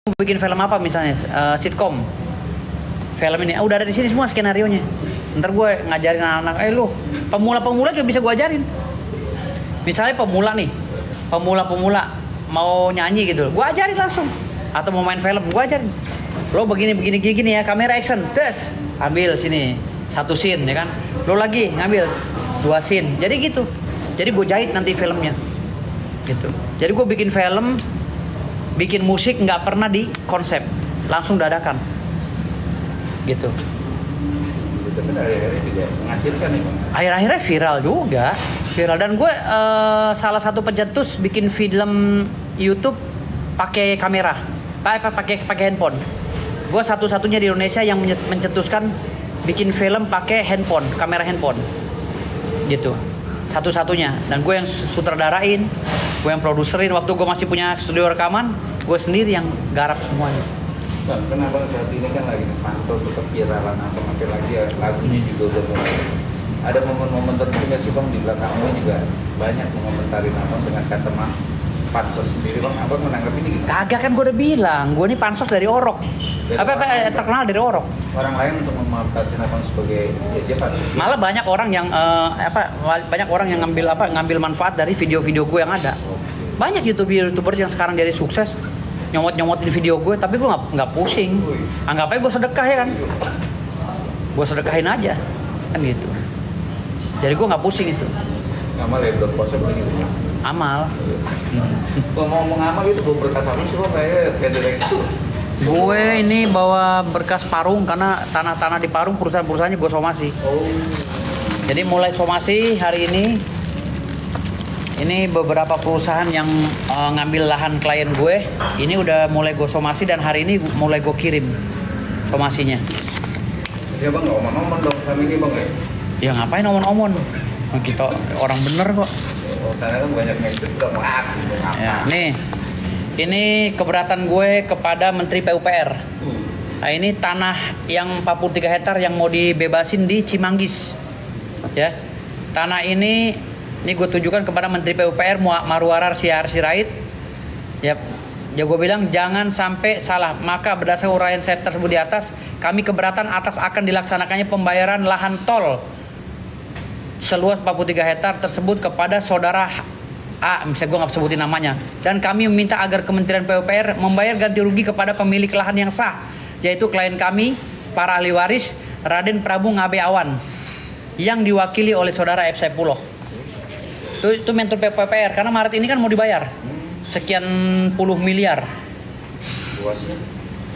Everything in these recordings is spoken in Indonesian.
bikin film apa misalnya, sitkom, film ini udah ada di sini semua skenario nya. Ntar gue ngajarin anak-anak, lu pemula juga bisa gue ajarin. Misalnya pemula mau nyanyi gitu, gue ajarin langsung. Atau mau main film, gue ajarin. Lo begini ya, kamera action, tes, ambil sini satu scene ya kan. Lo lagi ngambil 2 scene, jadi gitu. Jadi gue jahit nanti filmnya, gitu. Jadi gue bikin film, bikin musik nggak pernah di konsep, langsung dadakan, gitu. Tapi akhir-akhirnya juga menghasilkan nih Bang. Akhir-akhirnya viral dan gue salah satu pencetus bikin film YouTube pakai kamera, pakai handphone. Gue satu-satunya di Indonesia yang mencetuskan bikin film pakai kamera handphone, gitu. Satu-satunya. Dan gue yang sutradarain, gue yang produserin. Waktu gue masih punya studio rekaman, gue sendiri yang garap semuanya. Bang, kenapa saat ini kan lagi pantau ke viralan apa makin lagi ya, lagunya juga udah mulai ada momen-momen tertentu nggak sih Bang di belakang Abang juga banyak mengomentari Abang dengan kata pansos sendiri Bang, Abang menanggapi ini gitu? Kagak, kan gue udah bilang, gue ini pansos dari Orok. Terkenal dari Orok. Orang lain untuk memanfaatkan Abang sebagai jajan. Malah banyak orang yang ngambil manfaat dari video-video gue yang ada. Banyak YouTuber yang sekarang jadi sukses nyomotin video gue, tapi gue nggak pusing. Anggap aja gue sedekah ya kan. Gue sedekahin aja kan gitu. Jadi gue nggak pusing itu. Ngamal ya berpuasa begini. Amal. Ngomong amal itu gue berkas apa sih Bang, kayak direktur. Gue ini bawa berkas Parung karena tanah-tanah di Parung perusahaan-perusahaannya gue somasi. Oh. Jadi mulai somasi hari ini beberapa perusahaan yang ngambil lahan klien gue, ini udah mulai gue somasi dan hari ini mulai gue kirim somasinya. Ya Bang, nggak omong-omong dong kami ini Bang ya? Ya ngapain omon-omon? Kita orang bener kok. Oh, karena kan banyak yang juga maaf. Ya, nih, ini keberatan gue kepada Menteri PUPR. Nah, ini tanah yang 43 hektar yang mau dibebasin di Cimanggis. Ya, tanah ini gue tujukan kepada Menteri PUPR Marwarar Sirait. Ya gue bilang jangan sampai salah. Maka berdasarkan uraian saya tersebut di atas, kami keberatan atas akan dilaksanakannya pembayaran lahan tol seluas 43 hektar tersebut kepada saudara A, misalnya gue nggak sebutin namanya. Dan kami meminta agar Kementerian PUPR membayar ganti rugi kepada pemilik lahan yang sah, yaitu klien kami, para ahli waris, Raden Prabu Ngabe Awan, yang diwakili oleh saudara F. Saipullah. Itu mentor PUPR, karena Maret ini kan mau dibayar sekian puluh miliar.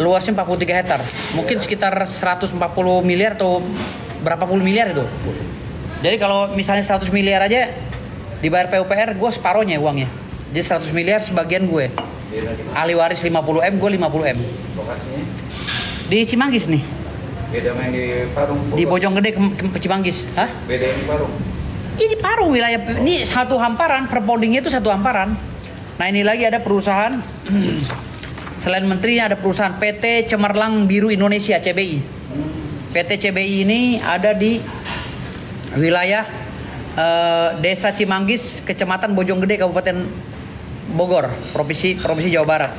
Luasnya 43 hektar. Mungkin sekitar 140 miliar atau berapa puluh miliar itu. Jadi kalau misalnya 100 miliar aja dibayar PUPR, gue separohnya uangnya. Jadi 100 miliar sebagian gue. Ahli waris 50M, gue 50M. Lokasinya? Di Cimanggis nih. Beda main di Parung. Di Bojonggede ke Cimanggis. Hah? Beda di Parung. Ini Parung wilayah, ini satu hamparan, perpoldingnya itu satu hamparan. Nah ini lagi ada perusahaan, selain menterinya ada perusahaan PT Cemerlang Biru Indonesia, CBI. PT CBI ini ada di wilayah Desa Cimanggis, Kecamatan Bojonggede, Kabupaten Bogor, Provinsi Jawa Barat.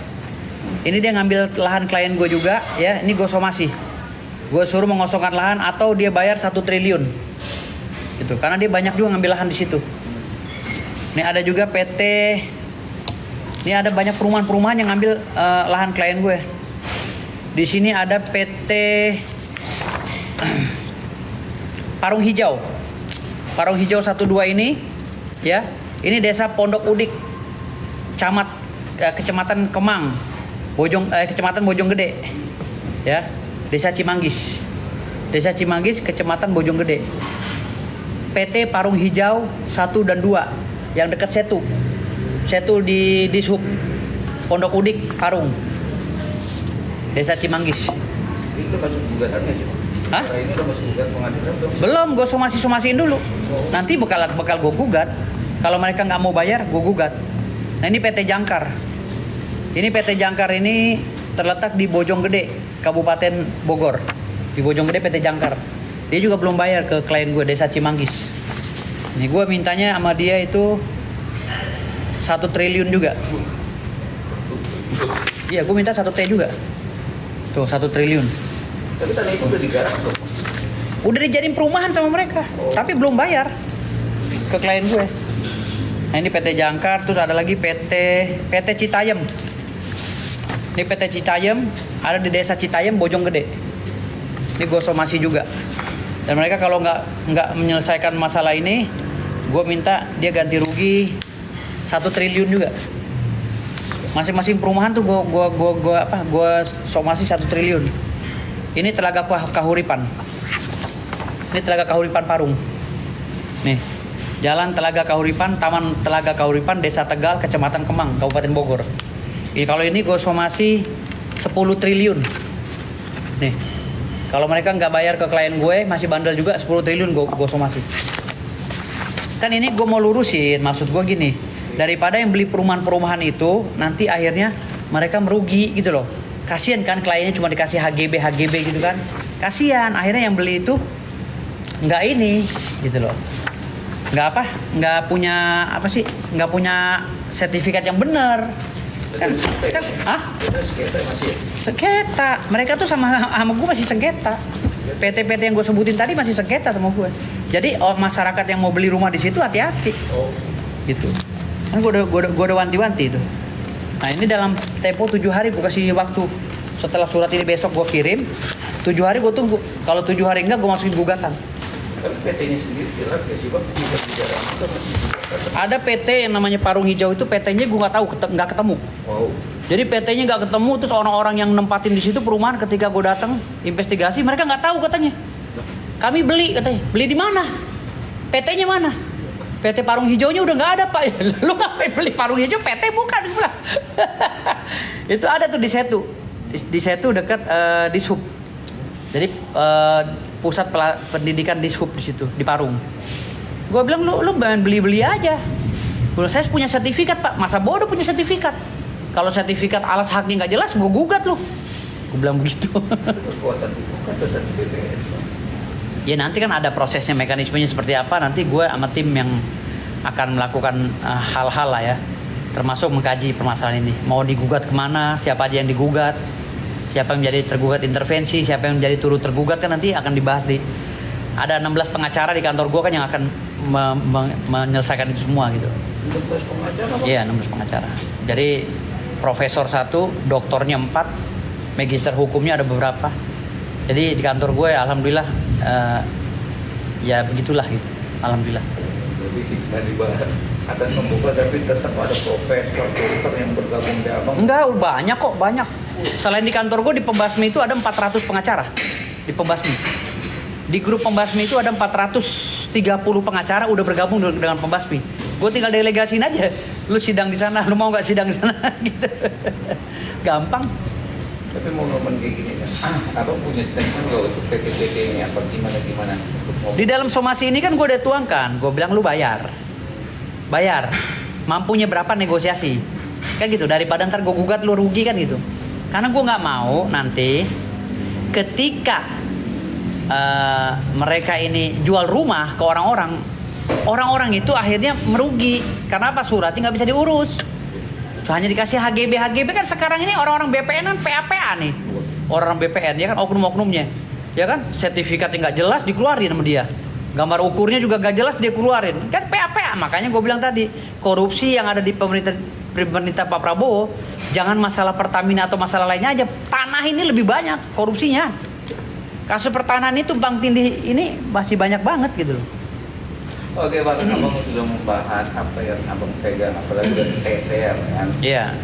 Ini dia ngambil lahan klien gue juga, ya. Ini gue somasi. Gue suruh mengosongkan lahan atau dia bayar 1 triliun, gitu. Karena dia banyak juga ngambil lahan di situ. Ini ada juga PT. Ini ada banyak perumahan-perumahan yang ngambil lahan klien gue. Di sini ada PT Parung Hijau. Parung Hijau 12 ini, ya. Ini Desa Pondok Udik, Kecamatan Kemang, Kecamatan Bojonggede. Ya. Desa Cimanggis. Desa Cimanggis, Kecamatan Bojonggede. PT Parung Hijau 1 dan 2 yang dekat Setu di Sub Pondok Udik, Parung, Desa Cimanggis. Itu masuk gugatannya sih. Hah? Ini udah masuk gugat pengadilan belum? Belum, gue somasiin dulu. Nanti bakal gue gugat. Kalau mereka nggak mau bayar, gue gugat. Nah ini PT Jangkar. Ini PT Jangkar ini terletak di Bojonggede, Kabupaten Bogor. Di Bojonggede PT Jangkar. Dia juga belum bayar ke klien gue, Desa Cimanggis. Ini gue mintanya sama dia itu 1 triliun juga. Iya, gue minta 1 T juga. Tuh 1 triliun. Tapi tanah itu udah digarap tuh. Udah dijadiin perumahan sama mereka, tapi belum bayar ke klien gue. Nah ini PT Jangkar, terus ada lagi PT Citayam. Ini PT Citayam ada di desa Citayam, Bojonggede. Ini gue somasi juga. Dan mereka kalau nggak menyelesaikan masalah ini, gue minta dia ganti rugi 1 triliun juga. Masing-masing perumahan tuh gue somasi 1 triliun. Ini Telaga Kahuripan. Ini Telaga Kahuripan Parung. Nih, Jalan Telaga Kahuripan, Taman Telaga Kahuripan, Desa Tegal, Kecamatan Kemang, Kabupaten Bogor. Kalau ini gue somasi 10 triliun. Nih, kalau mereka nggak bayar ke klien gue, masih bandel juga 10 triliun gue somasi. Kan ini gue mau lurusin, maksud gue gini, daripada yang beli perumahan-perumahan itu, nanti akhirnya mereka merugi gitu loh. Kasian kan kliennya cuma dikasih HGB gitu kan. Kasian, akhirnya yang beli itu nggak ini gitu loh. Nggak punya sertifikat yang benar. Kan sengketa. Mereka tuh sama gue masih sengketa. PT-PT yang gue sebutin tadi masih sengketa sama gue. Jadi masyarakat yang mau beli rumah di situ hati-hati. Gitu. Kan gue udah wanti-wanti itu. Nah ini dalam tempo 7 hari gue kasih waktu. Setelah surat ini besok gue kirim, 7 hari gue tunggu. Kalau 7 hari enggak, gue masukin gugatan. Tapi PT-nya sendiri jelas gak sih Bang? Ada PT yang namanya Parung Hijau itu, PT-nya gue nggak tahu, nggak ketemu. Wow. Jadi PT-nya nggak ketemu, terus orang-orang yang nempatin di situ perumahan ketika gue datang investigasi, mereka nggak tahu katanya. Kami beli katanya, beli di mana? PT-nya mana? PT Parung Hijaunya udah nggak ada Pak. Lu ngapain beli Parung Hijau? PT bukan pula. Itu ada tuh di Setu. Di Setu dekat Dishub. Jadi pusat pendidikan Dishub di situ di Parung. Gue bilang lu beli aja. Saya punya sertifikat Pak. Masa bodoh punya sertifikat? Kalau sertifikat alas haknya nggak jelas, gue gugat lu. Gue bilang begitu. Kekuatan BPN. Ya nanti kan ada prosesnya, mekanismenya seperti apa. Nanti gue sama tim yang akan melakukan hal-hal lah ya. Termasuk mengkaji permasalahan ini. Mau digugat kemana? Siapa aja yang digugat? Siapa yang menjadi tergugat intervensi, siapa yang menjadi turut tergugat kan nanti akan dibahas ada 16 pengacara di kantor gue kan yang akan menyelesaikan itu semua gitu. 16 pengacara? Iya, 16 pengacara. Jadi profesor 1, doktornya 4, magister hukumnya ada beberapa. Jadi di kantor gue alhamdulillah ya begitulah gitu. Alhamdulillah. Jadi tadi akan membuka tapi tetap ada profesor, dokter yang bergabung di Abang. Enggak, banyak kok, banyak. Selain di kantor gue di Pembasmi itu ada 400 pengacara di Pembasmi. Di grup Pembasmi itu ada 430 pengacara udah bergabung dengan Pembasmi. Gue tinggal delegasiin aja. Lu sidang di sana, lu mau nggak sidang di sana gitu. Gampang. Tapi mau ngomong kayak gini kan, Abang punya statement gak untuk PT-PT ini apa gimana? Di dalam somasi ini kan gue udah tuangkan, gue bilang lu bayar, mampunya berapa negosiasi, kan gitu. Daripada ntar gue gugat lu rugi kan gitu. Karena gue nggak mau nanti ketika mereka ini jual rumah ke orang-orang itu akhirnya merugi. Karena apa? Suratnya nggak bisa diurus. Hanya dikasih HGB kan sekarang ini orang-orang BPN kan PA nih. Orang BPN ya kan oknum-oknumnya. Ya kan sertifikatnya nggak jelas dikeluarin sama dia. Gambar ukurnya juga nggak jelas dia keluarin. Kan PA. Makanya gue bilang tadi korupsi yang ada di pemerintah Pak Prabowo jangan masalah Pertamina atau masalah lainnya aja. Tanah ini lebih banyak korupsinya. Kasus pertanahan itu tumpang tindih ini masih banyak banget gitu loh. Oke Bang, Abang sudah membahas apa yang Abang pegang, apalagi dari TTR kan? Iya.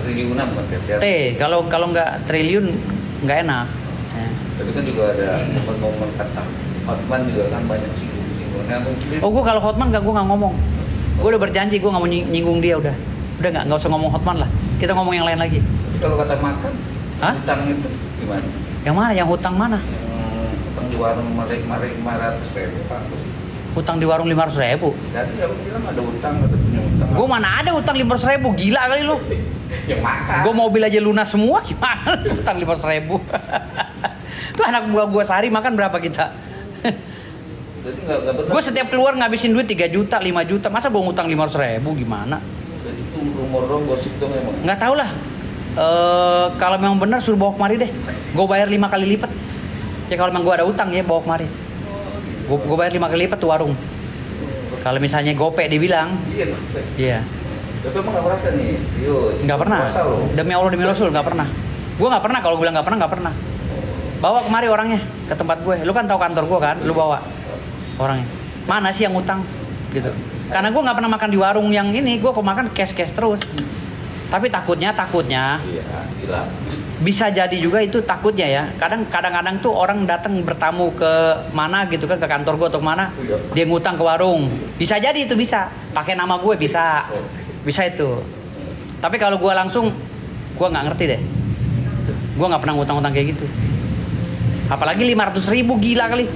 Triliunan Bang TTR. Kalau nggak triliun nggak enak. Tapi kan juga ada momen-momen kata Hotman juga kan banyak singgung-singgungnya. Gue kalau Hotman gue nggak ngomong. Gue udah berjanji gue nggak mau nyinggung dia udah nggak usah ngomong Hotman lah. Kita ngomong yang lain lagi. Tapi kalau kata makan, hutang itu gimana? Yang mana? Yang hutang mana? Yang hutang di warung mari 500.000 Pak. Utang di warung 500.000. Jadi Abang bilang ada hutang, ada punya hutang. Gue mana ada utang 500.000, gila kali lu. Yang makan. Gue mobil aja lunas semua, gimana utang 500.000. Tuh anak buah gue sehari makan berapa kita? Jadi nggak betul. Gue setiap keluar ngabisin duit 3 juta, 5 juta. Masa gue ngutang 500.000 gimana? Jadi itu rumor dong, gosip dong emang. Nggak tahu lah. Kalau memang benar suruh bawa kemari deh. Gue bayar 5 kali lipat. Ya kalau memang gue ada utang ya bawa kemari. Gue bayar 5 kali lipat tuh warung. Kalau misalnya gope dibilang, Iya, Pak. iya. Tapi emang nggak merasa nih, Yus. Nggak pernah. Puasa loh. Demi Allah demi Rasul nggak pernah. Gue nggak pernah. Kalau gue bilang nggak pernah. Bawa kemari orangnya ke tempat gue. Lu kan tahu kantor gue kan? Lu bawa orangnya. Mana sih yang utang? Gitu. Karena gue nggak pernah makan di warung yang ini. Gue kok makan cash terus. Tapi takutnya Iya, gila. bisa jadi juga itu takutnya ya. Kadang-kadang tuh orang datang bertamu ke mana gitu kan, ke kantor gue atau kemana, Iya. dia ngutang ke warung. Bisa jadi itu bisa. Pakai nama gue bisa. Bisa itu. Tapi kalau gue langsung, gue nggak ngerti deh. Gue nggak pernah ngutang-ngutang kayak gitu. Apalagi 500.000 gila kali.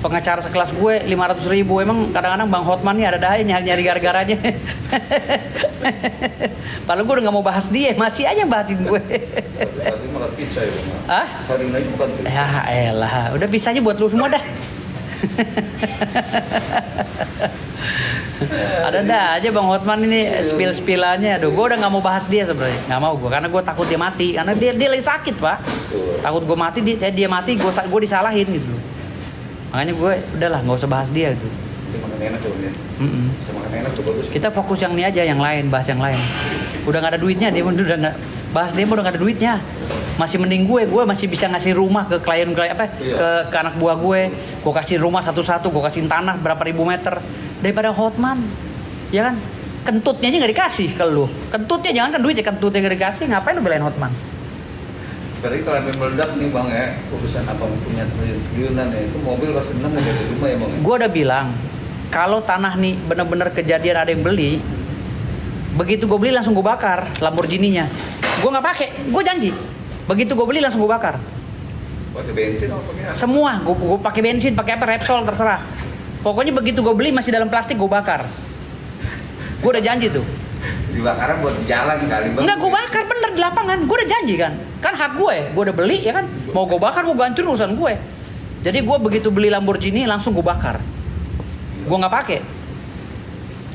Pengacara sekelas gue 500.000. Emang kadang-kadang Bang Hotman nih ada daya nyari gara-garanya. Padahal gue udah nggak mau bahas dia, masih aja bahasin gue. Tadi makan pizza ya, Bang. Hah? Hari ini bukan pizza. Ya elah, udah pisahnya buat lu semua dah. Ada dah aja Bang Hotman ini spill-spillannya. Aduh, gue udah nggak mau bahas dia sebenarnya. Nggak mau gue, karena gue takut dia mati. Karena dia lagi sakit pak. Betul. Takut gue mati, dia mati, gue disalahin gitu. Makanya gue udahlah nggak usah bahas dia gitu. Itu makan enak tuh, ya. Bisa makan enak tuh bagus. Kita fokus yang ini aja, yang lain, bahas yang lain. Udah nggak ada duitnya, dia udah nggak bahas dia udah nggak ada duitnya. Masih mending gue masih bisa ngasih rumah ke klien apa, Iya. ke anak buah gue kasih rumah satu-satu, gue kasih tanah berapa ribu meter daripada Hotman, ya kan? Kentutnya aja nggak dikasih ke lu, kentutnya jangan kan duitnya, kentutnya nggak dikasih, ngapain lu belain Hotman? Berarti kalau sampai meledak nih Bang ya, urusan apa punya triliunan ya, itu mobil pasti menang ya dari rumah ya Bang ya? Gue udah bilang, kalau tanah nih bener-bener kejadian ada yang beli, begitu gue beli langsung gue bakar Lamborghini-nya. Gue nggak pakai, gue janji. Begitu gue beli langsung gue bakar. Pakai bensin atau pakai apa? Semua, gue pakai bensin, pakai apa, Repsol terserah. Pokoknya begitu gue beli masih dalam plastik gue bakar. Gue udah janji tuh. Dibakaran buat di jalan kali Bang. Enggak, gue bakar bener di lapangan. Gue udah janji kan. Kan hak gue udah beli ya kan. Mau gue bakar, gue gancurin urusan gue. Jadi gue begitu beli Lamborghini langsung gue bakar. Gue nggak pakai.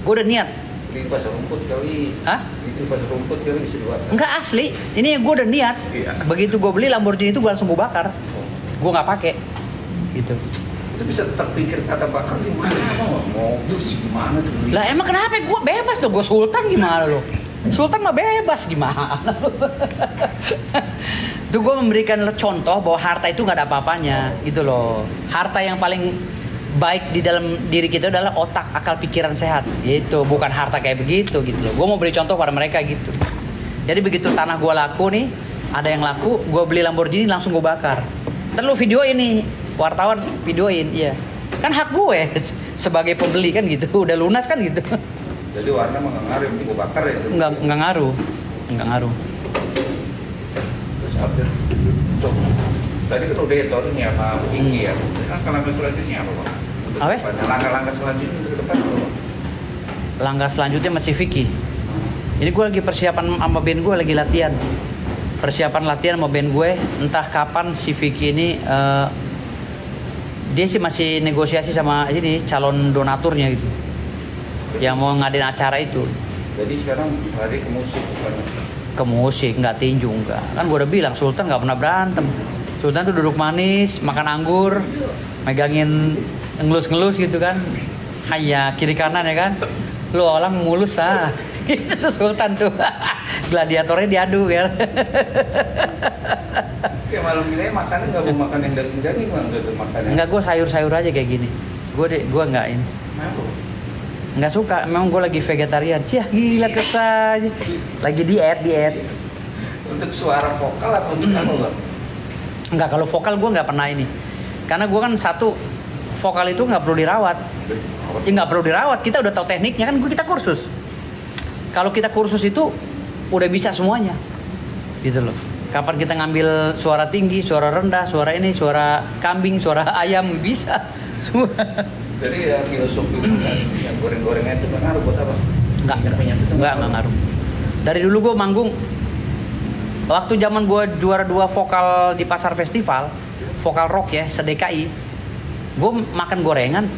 Gue udah niat. Beli di pasar rumput kali. Hah? Itu di pasar rumput kali bisa dibakar. Enggak asli. Ini gue udah niat. Iya. Begitu gue beli Lamborghini itu gue langsung gue bakar. Gue nggak pakai. Gitu. Itu bisa terpikir kata bakar gimana Bang? Mobil sih gimana tuh? Lah emang kenapa? Gue bebas tuh. Gue sultan gimana lo? Sultan mah bebas gimana? Tuh gue memberikan contoh bahwa harta itu nggak ada apa-apanya gitu loh. Harta yang paling baik di dalam diri kita adalah otak, akal, pikiran sehat. Itu bukan harta kayak begitu gitu loh. Gue mau beri contoh pada mereka gitu. Jadi begitu tanah gue laku nih, ada yang laku, gue beli Lamborghini langsung gue bakar. Ntar lu video ini, wartawan videoin, iya. Kan hak gue sebagai pembeli kan gitu, udah lunas kan gitu. Jadi warna mah nggak ngaruh, penting gue bakar ya. Nggak ngaruh, nggak ngaruh. Terus update. Tuh. Tadi kan udah ya nih sama Vicky ya. Langkah-langkah selanjutnya apa Bang? Untuk Apa? depannya. Langkah-langkah selanjutnya untuk ke depan apa Bang? Langkah selanjutnya masih Vicky. Ini gue lagi persiapan sama band gue, lagi latihan. Persiapan latihan sama band gue. Entah kapan si Vicky ini dia sih masih negosiasi sama ini calon donaturnya gitu. Yang mau ngadain acara itu. Jadi sekarang lari ke musik bukan? Ke musik, nggak tinju, nggak. Kan gue udah bilang Sultan nggak pernah berantem. Sultan tuh duduk manis, makan anggur, megangin ngelus-ngelus gitu kan. Haya kiri kanan ya kan. Lu orang mulus ah. Itu Sultan tuh. Gladiatornya diadu ya. Ya malam gini makannya nggak mau makan yang daging-daging Bang, udah makan yang... Enggak, gue sayur-sayur aja kayak gini. Gue nggak ini. Kenapa? Nggak suka, memang gue lagi vegetarian. Cih, gila kesah. Lagi diet. Untuk suara vokal atau untuk apa Bang? Enggak, kalau vokal gue nggak pernah ini. Karena gue kan satu, vokal itu nggak perlu dirawat. Ya nggak perlu dirawat, kita udah tahu tekniknya kan, kita kursus. Kalau kita kursus itu udah bisa semuanya, gitu loh. Kapan kita ngambil suara tinggi, suara rendah, suara ini, suara kambing, suara ayam, bisa semua. Jadi ya filosofi yang goreng-gorengan itu kan ngaruh buat apa? Enggak ngaruh. Dari dulu gue manggung, waktu zaman gue juara 2 vokal di Pasar Festival, vokal rock ya, se-DKI, gue makan gorengan,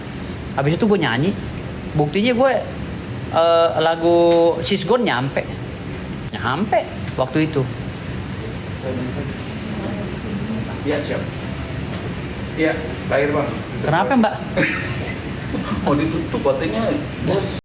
habis itu gue nyanyi. Buktinya gue lagu Sisgon nyampe waktu itu. Iya siap. Iya, lahir bang. Kenapa Mbak? Mau ditutup katanya bos.